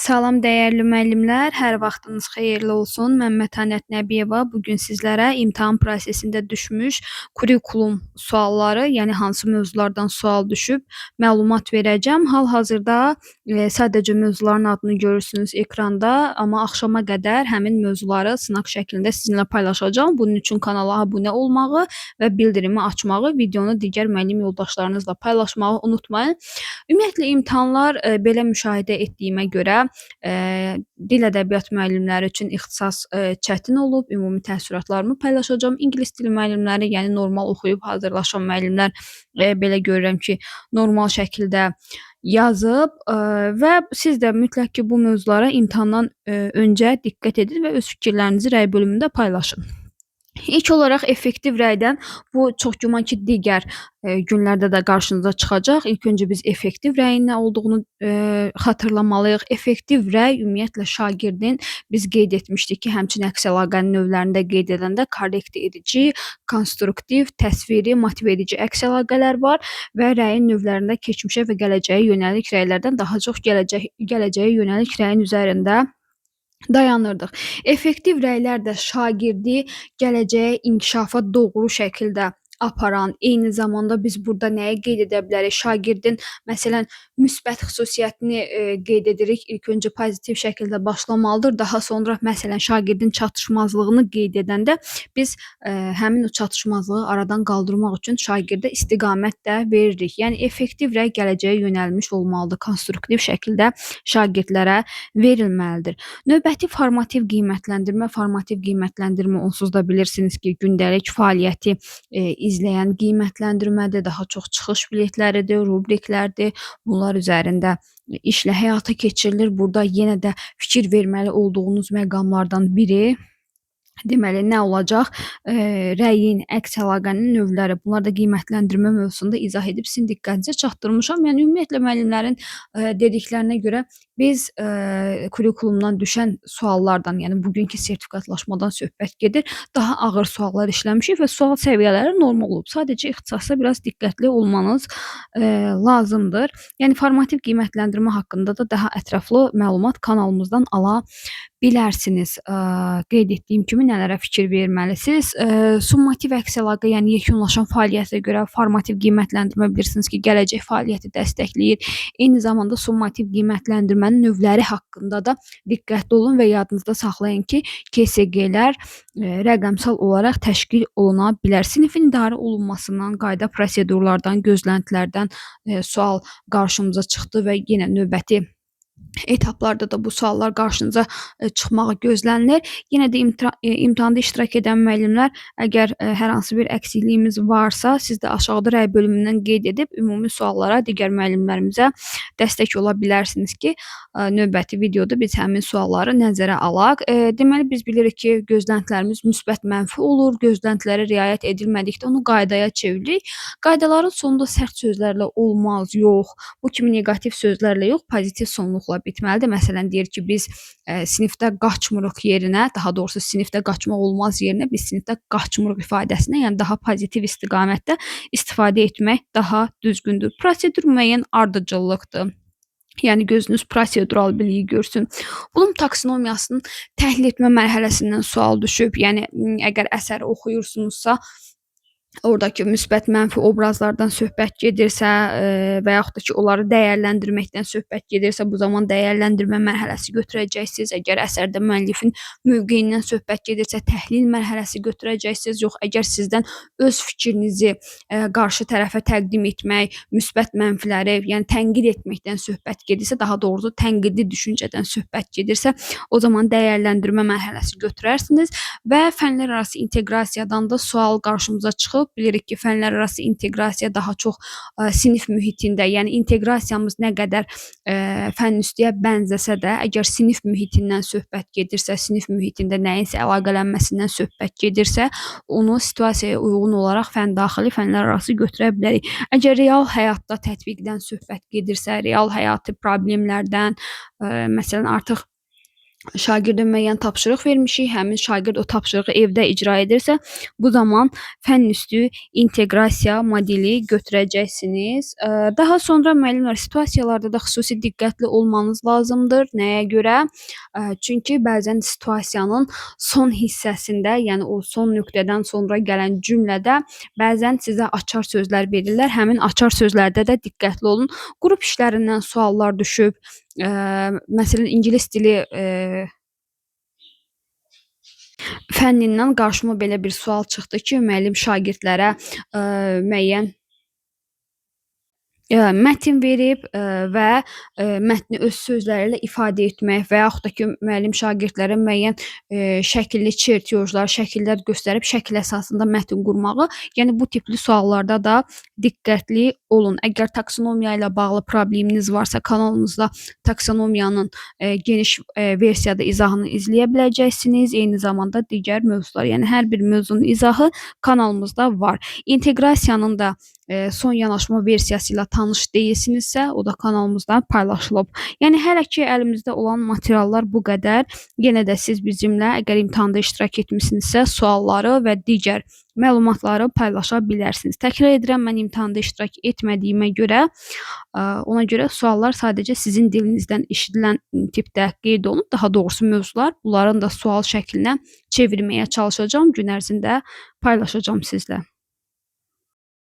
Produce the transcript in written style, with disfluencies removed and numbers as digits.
Salam dəyərli müəllimlər, hər vaxtınız xeyirli olsun. Mən Mətanət Nəbiyeva. Bu gün sizlərə imtahan prosesində düşmüş kurikulum sualları, yəni hansı mövzulardan sual düşüb, məlumat verəcəm. Hal-hazırda sadəcə mövzuların adını görürsünüz ekranda, amma axşama qədər həmin mövzuları sınaq şəklində sizinlə paylaşacağam. Bunun üçün kanala abunə olmağı və bildirimi açmağı, videonu digər müəllim yoldaşlarınızla paylaşmağı unutmayın. Ümumiyyətlə imtahanlar belə müşahidə etdiyimə görə dil ədəbiyyat müəllimləri üçün ixtisas çətin olub. Ümumi təəssüratlarımı paylaşacağam. İngilis dili müəllimləri, yəni normal oxuyub hazırlaşan müəllimlər belə görürəm ki, normal şəkildə yazıb və siz də mütləq ki, bu mövzulara imtahandan öncə diqqət edin və öz fikirlərinizi rəy bölümündə paylaşın. İlk olaraq effektiv rəydən bu çox güman ki, digər günlərdə də qarşınıza çıxacaq. İlk öncə biz effektiv rəyin nə olduğunu xatırlamalıyıq. Effektiv rəy ümumiyyətlə şagirdin, biz qeyd etmişdik ki, həmçinin əks əlaqənin növlərində qeyd edəndə korrekt edici, konstruktiv, təsviri, motive edici əks əlaqələr var və rəyin növlərində keçmişə və gələcəyə yönəlik rəylərdən daha çox gələcəyə yönəlik rəyin üzərində dayanırdıq. Effektiv rəylər də şagirdi gələcəyə inkişafa doğru şəkildə aparan, eyni zamanda biz burada nəyi qeyd edə bilərik? Şagirdin məsələn müsbət xüsusiyyətini qeyd edirik. İlk öncə pozitiv şəkildə başlamalıdır. Daha sonra məsələn şagirdin çatışmazlığını qeyd edəndə biz həmin o çatışmazlığı aradan qaldırmaq üçün şagirdə istiqamət də veririk. Yəni effektiv rəy gələcəyə yönəlmiş olmalıdır. Konstruktiv şəkildə şagirdlərə verilməlidir. Növbəti formativ qiymətləndirmə onsuz da bilirsiniz ki, gündəlik fəaliyyəti izləyən qiymətləndirmədir, daha çox çıxış biletləridir, rubriklərdir. Bunlar üzərində işlə həyata keçirilir. Burada yenə də fikir verməli olduğunuz məqamlardan biri deməli nə olacaq? Rəyin, əks əlaqənin növləri. Bunlar da qiymətləndirmə mövzusunda izah edib sizin diqqətinizə çatdırmışam. Yəni ümumiyyətlə müəllimlərin dediklərinə görə biz kurikulumdan düşən suallardan, yəni bugünkü sertifikatlaşmadan söhbət gedir, daha ağır suallar işləmişik və sual səviyyələri normal olub. Sadəcə ixtisasda biraz diqqətli olmanız lazımdır. Yəni formativ qiymətləndirmə haqqında da daha ətraflı məlumat kanalımızdan ala bilərsiniz. Qeyd etdiyim kimi nələrə fikir verməlisiniz? Summativ əks əlaqə, yəni yekunlaşan fəaliyyətə görə formativ qiymətləndirmə bilirsiniz ki, gələcək fəaliyyəti dəstəkləyir. Eyni zamanda summativ qiymətləndirmənin növləri haqqında da diqqətli olun və yadınızda saxlayın ki, KSG-lər rəqəmsal olaraq təşkil oluna bilər. Sinifin idarə olunmasından, qayda prosedurlardan, gözləntilərdən sual qarşımıza çıxdı və yenə növbəti etaplarda da bu suallar qarşınıza çıxmağı gözlənilir. Yenə də imtahanda iştirak edən müəllimlər, əgər hər hansı bir əksikliyimiz varsa, siz də aşağıda rəy bölümündən qeyd edib ümumi suallara digər müəllimlərimizə dəstək ola bilərsiniz ki, növbəti videoda biz həmin sualları nəzərə alaq. Deməli, biz bilirik ki, gözləntilərimiz müsbət mənfi olur. Gözləntilərə riayət edilmədikdə onu qaydaya çeviririk. Qaydaların sonunda sərt sözlərlə olmaz, yox. Bu kimi neqativ sözlərlə yox, pozitiv sonluqla bitməlidir. Məsələn, deyir ki, biz sinifdə qaçmırıq yerinə, daha doğrusu sinifdə qaçmaq olmaz yerinə biz sinifdə qaçmırıq ifadəsinə, yəni daha pozitiv istiqamətdə istifadə etmək daha düzgündür. Prosedur müəyyən ardıcıllıqdır. Yəni gözünüz prosedural biliyi görsün. Bloom taksonomiyasının təhlil etmə mərhələsindən sual düşüb. Yəni əgər əsəri oxuyursunuzsa, oradakı müsbət mənfi obrazlardan söhbət gedirsə və yaxud da ki, onları dəyərləndirməkdən söhbət gedirsə, bu zaman dəyərləndirmə mərhələsi götürəcəksiniz. Əgər əsərdə müəllifin mövqeyindən söhbət gedirsə, təhlil mərhələsi götürəcəksiniz. Yox, əgər sizdən öz fikrinizi qarşı tərəfə təqdim etmək, müsbət mənfiləri, yəni tənqid etməkdən söhbət gedirsə, daha doğrusu tənqidi düşüncədən söhbət gedirsə, o zaman dəyərləndirmə mərhələsi götürərsiniz və fənlər arası inteqrasiyadan da sual qarşımıza çıxıb. Bilirik ki, fənlər arası inteqrasiya daha çox sinif mühitində, yəni inteqrasiyamız nə qədər fənüstüyə bənzəsə də, əgər sinif mühitindən söhbət gedirsə, sinif mühitində nəyinsə əlaqələnməsindən söhbət gedirsə, onu situasiyaya uyğun olaraq fəndaxili, fənlər arası götürə bilərik. Əgər real həyatda tətbiqdən söhbət gedirsə, real həyati problemlərdən, məsələn, artıq şagirdə müəyyən tapşırıq vermişik, həmin şagird o tapşırığı evdə icra edirsə, bu zaman fənn üstü inteqrasiya modeli götürəcəksiniz. Daha sonra müəllimlər situasiyalarda da xüsusi diqqətli olmanız lazımdır. Nəyə görə? Çünki bəzən situasiyanın son hissəsində, yəni o son nöqtədən sonra gələn cümlədə bəzən sizə açar sözlər verirlər. Həmin açar sözlərdə də diqqətli olun. Qrup işlərindən suallar düşüb, məsələn, ingilis dili fənnindən qarşıma belə bir sual çıxdı ki, müəllim şagirdlərə müəyyən mətn verib, və mətni öz sözləri ilə ifadə etmək və yaxud da ki, müəllim şagirdlərə müəyyən şəkilli çertyojlar, şəkillər göstərib şəkil əsasında mətn qurmağı, yəni bu tipli suallarda da diqqətli olun. Əgər taksonomiya ilə bağlı probleminiz varsa, kanalımızda taksonomiyanın geniş versiyada izahını izləyə biləcəksiniz. Eyni zamanda digər mövzular, yəni hər bir mövzunun izahı kanalımızda var. İnteqrasiyanın da son yanaşma versiyası ilə tanış deyilsinizsə, o da kanalımızda paylaşılıb. Yəni hələ ki əlimizdə olan materiallar bu qədər. Yenə də siz bizimlə əgər imtahanda iştirak etmisinizsə, sualları və digər məlumatları paylaşa bilərsiniz. Təkrar edirəm, mən imtahanda iştirak etmədiyimə görə, ona görə suallar sadəcə sizin dilinizdən eşidilən tipdə qeyd olunub. Daha doğrusu mövzular, bunların da sual şəklinə çevirməyə çalışacağam. Gün ərzində paylaşacağam sizlə.